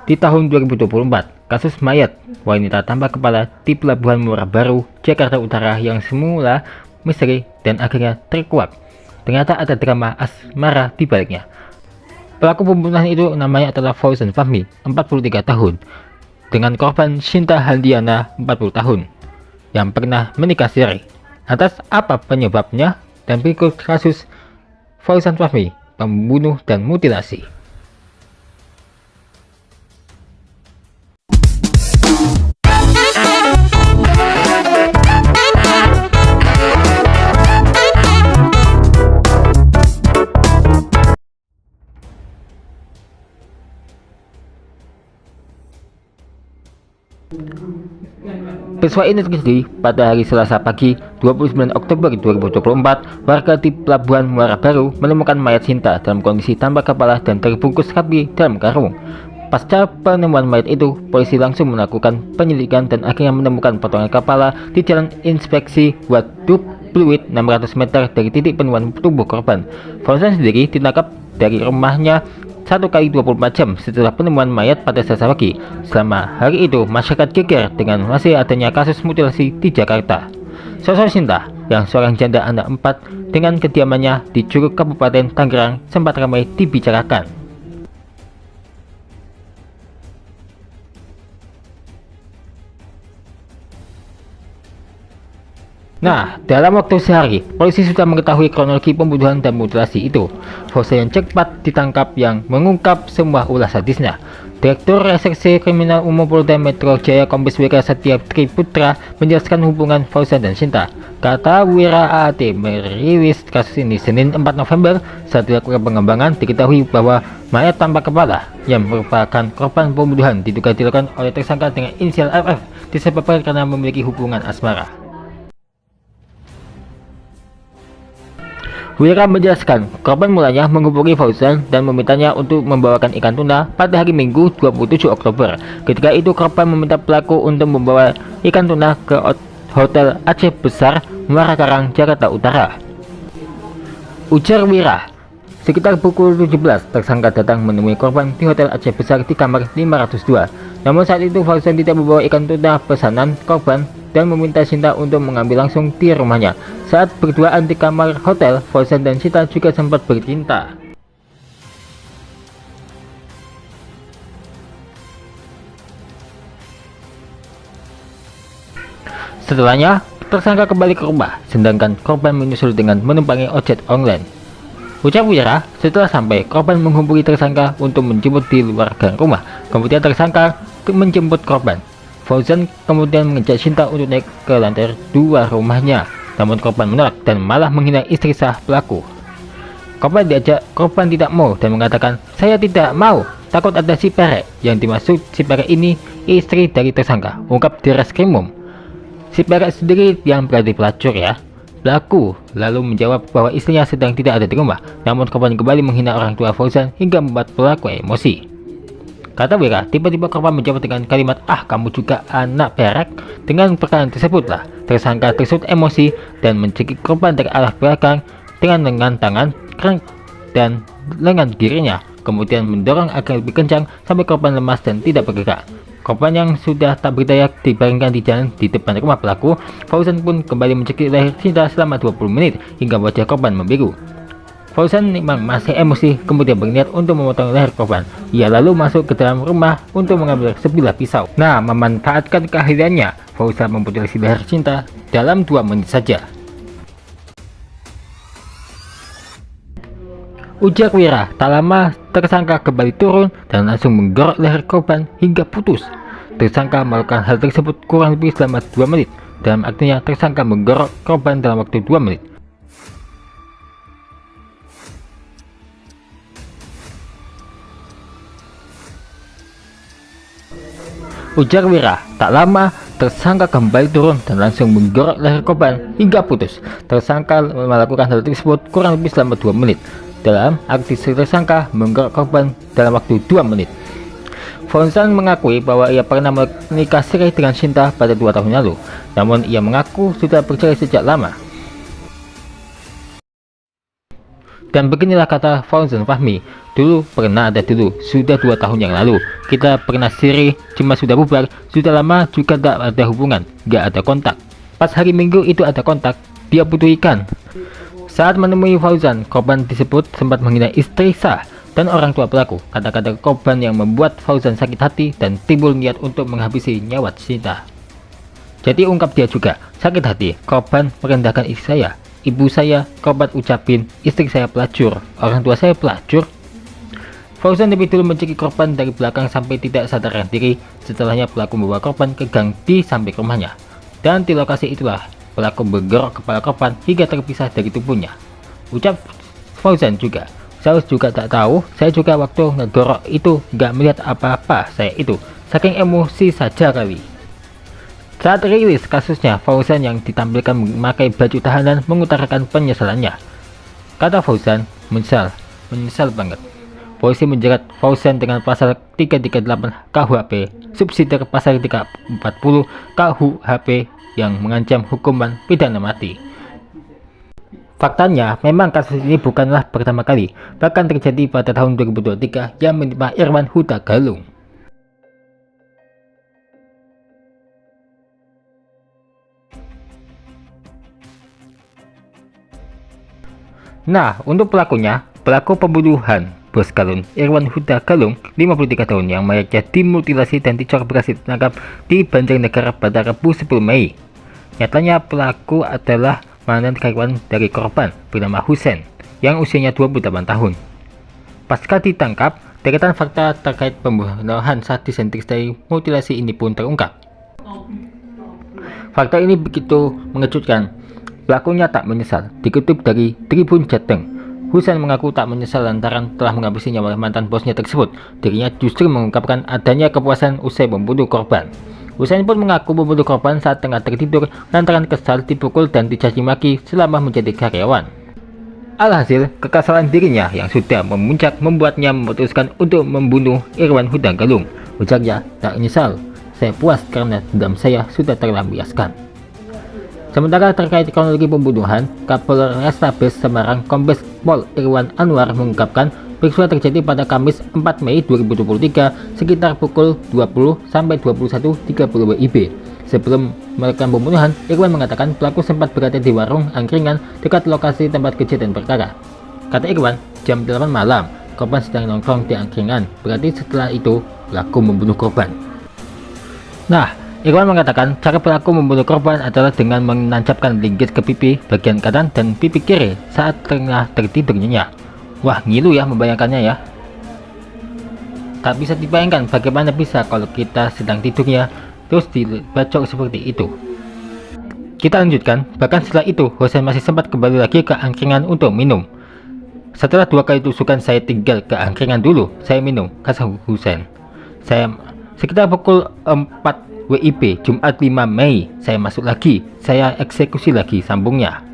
Di tahun 2024, kasus mayat wanita tanpa kepala di Pelabuhan Muara Baru, Jakarta Utara yang semula misteri dan akhirnya terkuak. Ternyata ada drama asmara di baliknya. Pelaku pembunuhan itu namanya adalah Fauzan Fahmi, 43 tahun, dengan korban Shinta Handiana, 40 tahun, yang pernah menikah siri. Atas apa penyebabnya dan berikut kasus Fauzan Fahmi, pembunuh dan mutilasi. Peristiwa ini terjadi pada hari Selasa pagi 29 Oktober 2024. Warga di Pelabuhan Muara Baru menemukan mayat Shinta dalam kondisi tanpa kepala dan terbungkus rapi dalam karung. Pasca penemuan mayat itu, polisi langsung melakukan penyelidikan dan akhirnya menemukan potongan kepala di Jalan Inspeksi Waduk Pluit 600 meter dari titik penemuan tubuh korban. Fauzan sendiri ditangkap dari rumahnya 1x24 jam setelah penemuan mayat pada Selasa pagi. Selama hari itu, masyarakat geger dengan masih adanya kasus mutilasi di Jakarta. Sosok Shinta, yang seorang janda anak 4 dengan kediamannya di Curug Kabupaten Tangerang, sempat ramai dibicarakan. Nah, dalam waktu sehari, polisi sudah mengetahui kronologi pembunuhan dan mutilasi itu. Fauzan yang cepat ditangkap yang mengungkap semua ulah sadisnya. Direktur Reserse Kriminal Umum Polda Metro Jaya Kombes Wira Satya Triputra menjelaskan hubungan Fauzan dan Shinta. Kata Wira, AAT merilis kasus ini Senin 4 November. Saat dilakukan pengembangan, diketahui bahwa mayat tanpa kepala yang merupakan korban pembunuhan diduga dilakukan oleh tersangka dengan inisial FF disebabkan karena memiliki hubungan asmara. Wira menjelaskan, korban mulanya menghubungi Fauzan dan memintanya untuk membawakan ikan tuna pada hari Minggu 27 Oktober. Ketika itu, korban meminta pelaku untuk membawa ikan tuna ke Hotel Aceh Besar, Muara Karang, Jakarta Utara. Ujar Wira, sekitar pukul 17, tersangka datang menemui korban di Hotel Aceh Besar di kamar 502. Namun saat itu Fauzan tidak membawa ikan tuna pesanan korban dan meminta Shinta untuk mengambil langsung di rumahnya. Saat berduaan di kamar hotel, Fauzan dan Shinta juga sempat bercinta. Setelahnya, tersangka kembali ke rumah, sedangkan korban menyusul dengan menumpangi ojek online. Ucap Wira, setelah sampai, korban menghubungi tersangka untuk menjemput di luar gang rumah. Kemudian tersangka menjemput korban. Fauzan kemudian mengajak Shinta untuk naik ke lantai 2 rumahnya, namun korban menolak dan malah menghina istri sah pelaku. Korban tidak mau dan mengatakan, "Saya tidak mau, takut ada si perek." Yang dimaksud si perek ini istri dari tersangka, ungkap di Reskrimum. Si perek sendiri yang berarti pelacur ya. Pelaku lalu menjawab bahwa istrinya sedang tidak ada di rumah, namun korban kembali menghina orang tua Fauzan hingga membuat pelaku emosi. Kata Wira, tiba-tiba korban menjawab dengan kalimat, "Ah, kamu juga anak perek." Dengan perkataan tersebutlah, tersangka tersebut emosi dan mencekik korban dari arah belakang dengan lengan tangan dan lengan kirinya, kemudian mendorong agar lebih kencang sampai korban lemas dan tidak bergerak. Korban yang sudah tak berdaya dibaringkan di jalan di depan rumah pelaku. Fauzan pun kembali mencekik leher Shinta selama 20 menit hingga wajah korban membiru. Fauzan memang masih emosi, kemudian berniat untuk memotong leher korban. Ia lalu masuk ke dalam rumah untuk mengambil sebilah pisau. Nah, memanfaatkan keahliannya, Fauzan memutilasi leher Shinta dalam 2 menit saja. Ujar Wira, tak lama tersangka kembali turun dan langsung menggorok leher korban hingga putus. Tersangka melakukan hal tersebut kurang lebih selama 2 menit. Dalam artinya, tersangka menggorok korban dalam waktu 2 menit. Ujar Wira, tak lama tersangka kembali turun dan langsung menggorok leher korban hingga putus. Tersangka melakukan hal tersebut kurang lebih selama 2 menit. Dalam arti tersangka menggorok korban dalam waktu 2 menit. Fauzan mengakui bahwa ia pernah menikah siri dengan Shinta pada 2 tahun lalu. Namun ia mengaku sudah bercerai sejak lama. Dan beginilah kata Fauzan Fahmi, dulu pernah ada dulu, sudah 2 tahun yang lalu. Kita pernah siri, cuma sudah bubar, sudah lama juga tak ada hubungan, gak ada kontak. Pas hari Minggu itu ada kontak, dia butuh ikan. Saat menemui Fauzan, korban disebut sempat menghina istri sah dan orang tua pelaku. Kata-kata korban yang membuat Fauzan sakit hati dan timbul niat untuk menghabisi nyawa Sinta. Jadi ungkap dia juga, sakit hati, korban merendahkan istri saya. Ibu saya, korban ucapin, istri saya pelacur, orang tua saya pelacur. Fauzan lebih dulu mencekik korban dari belakang sampai tidak sadarkan diri. Setelahnya pelaku membawa korban ke gang di samping rumahnya. Dan di lokasi itulah pelaku bergerok kepala korban hingga terpisah dari tubuhnya. Ucap Fauzan juga, saya juga tak tahu, saya juga waktu ngegorok itu gak melihat apa-apa saya itu, saking emosi saja kali. Saat rilis kasusnya, Fauzan yang ditampilkan memakai baju tahanan mengutarakan penyesalannya. Kata Fauzan, menyesal banget. Polisi menjerat Fauzan dengan pasal 338 KUHP, subsidi pasal 340 KUHP yang mengancam hukuman pidana mati. Faktanya, memang kasus ini bukanlah pertama kali, bahkan terjadi pada tahun 2023 yang menimpa Irwan Huta Galung. Nah, untuk pelakunya, pelaku pembunuhan bos galon Irwan Huta Galung, 53 tahun yang mayatnya dimutilasi dan dicor berhasil ditangkap di Banjarnegara pada Rabu 10 Mei. Nyatanya pelaku adalah mantan karyawan dari korban bernama Husen yang usianya 28 tahun. Pasca ditangkap, deretan fakta terkait pembunuhan sadis dan dari mutilasi ini pun terungkap. Fakta ini begitu mengejutkan. Pelakunya tak menyesal. Dikutip dari Tribun Jateng, Husen mengaku tak menyesal lantaran telah menghabisi nyawa mantan bosnya tersebut. Dirinya justru mengungkapkan adanya kepuasan usai membunuh korban. Husen pun mengaku membunuh korban saat tengah tertidur lantaran kesal dipukul dan dicaci maki selama menjadi karyawan. Alhasil, kekesalan dirinya yang sudah memuncak membuatnya memutuskan untuk membunuh Irwan Huta Galung. Ujarnya, tak menyesal. Saya puas karena dendam saya sudah terlampiaskan. Sementara terkait kronologi pembunuhan, Kapolrestabes Semarang Kombes Pol Irwan Anwar mengungkapkan peristiwa terjadi pada Kamis 4 Mei 2023 sekitar pukul 20-21.30 WIB. Sebelum merekam pembunuhan, Irwan mengatakan pelaku sempat berada di warung angkringan dekat lokasi tempat kejadian perkara. Kata Irwan, jam 8 malam, korban sedang nongkrong di angkringan, berarti setelah itu pelaku membunuh korban. Nah, Irwan mengatakan cara pelaku membunuh korban adalah dengan menancapkan linggis ke pipi bagian kanan dan pipi kiri saat tengah tertidur nyenyak. Wah, ngilu ya membayangkannya ya. Tak bisa dibayangkan bagaimana bisa kalau kita sedang tidurnya terus dibacok seperti itu. Kita lanjutkan, bahkan setelah itu Husen masih sempat kembali lagi ke angkringan untuk minum. Setelah 2 kali tusukan saya tinggal ke angkringan dulu, saya minum, kata Husen. Saya sekitar pukul 4 WIB Jumat 5 Mei, saya masuk lagi, saya eksekusi lagi, sambungnya.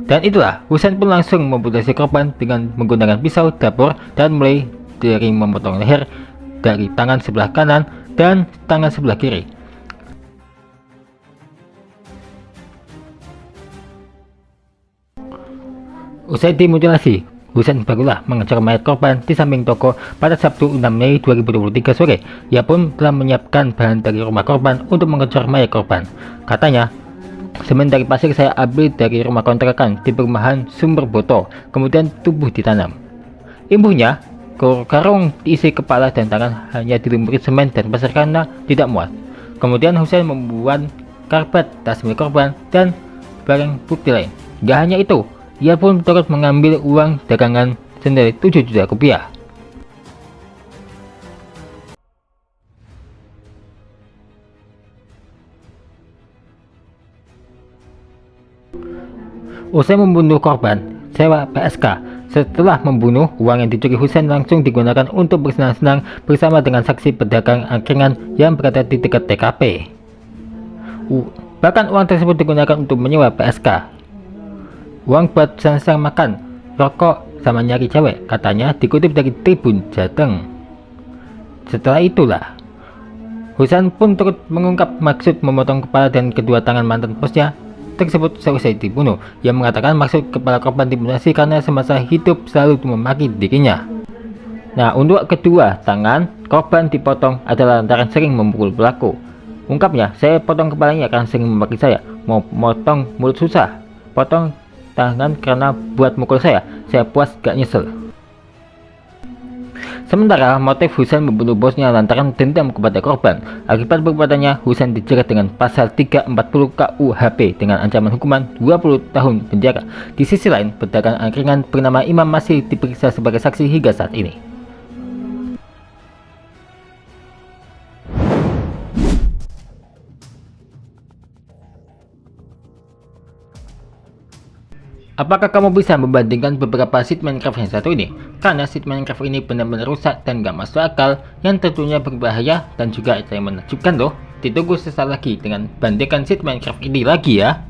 Dan itulah, Husen pun langsung membunuh korban dengan menggunakan pisau dapur dan mulai dari memotong leher dari tangan sebelah kanan dan tangan sebelah kiri. Usai dimutilasi, Husen barulah mengecor mayat korban di samping toko pada Sabtu 6 Mei 2023 sore. Ia pun telah menyiapkan bahan dari rumah korban untuk mengecor mayat korban. Katanya, semen dari pasir saya ambil dari rumah kontrakan di perumahan Sumber Boto, kemudian tubuh ditanam. Imbuhnya, karung diisi kepala dan tangan hanya dilumuri semen dan pasir karena tidak muat. Kemudian Husen membuat karpet, tas milik korban, dan barang bukti lain. Gak hanya itu, ia pun turut mengambil uang dagangan senilai 7 juta rupiah. Usai membunuh korban, sewa PSK. Setelah membunuh, uang yang dicuri Husen langsung digunakan untuk bersenang-senang bersama dengan saksi pedagang angkringan yang berada di dekat TKP. Bahkan uang tersebut digunakan untuk menyewa PSK. Uang buat senang-senang makan, rokok, sama nyari cewek, katanya dikutip dari Tribun Jateng. Setelah itulah, Husen pun turut mengungkap maksud memotong kepala dan kedua tangan mantan bosnya tersebut selesai dibunuh. Ia mengatakan maksud kepala korban dimutilasi karena semasa hidup selalu memaki dirinya. Nah, untuk kedua tangan korban dipotong adalah lantaran sering memukul pelaku. Ungkapnya, saya potong kepalanya karena sering memaki saya. Mau potong mulut susah, potong tangan karena buat mukul saya puas gak nyesel. Sementara motif Husain membunuh bosnya lantaran dendam kepada korban. Akibat perbuatannya, Husain dijerat dengan pasal 340 KUHP dengan ancaman hukuman 20 tahun penjara. Di sisi lain, pedagang angkringan bernama Imam masih diperiksa sebagai saksi hingga saat ini. Apakah kamu bisa membandingkan beberapa seed Minecraft yang satu ini? Karena seed Minecraft ini benar-benar rusak dan gak masuk akal, yang tentunya berbahaya dan juga ada yang menakjubkan loh. Ditunggu sesaat lagi dengan bandingkan seed Minecraft ini lagi ya.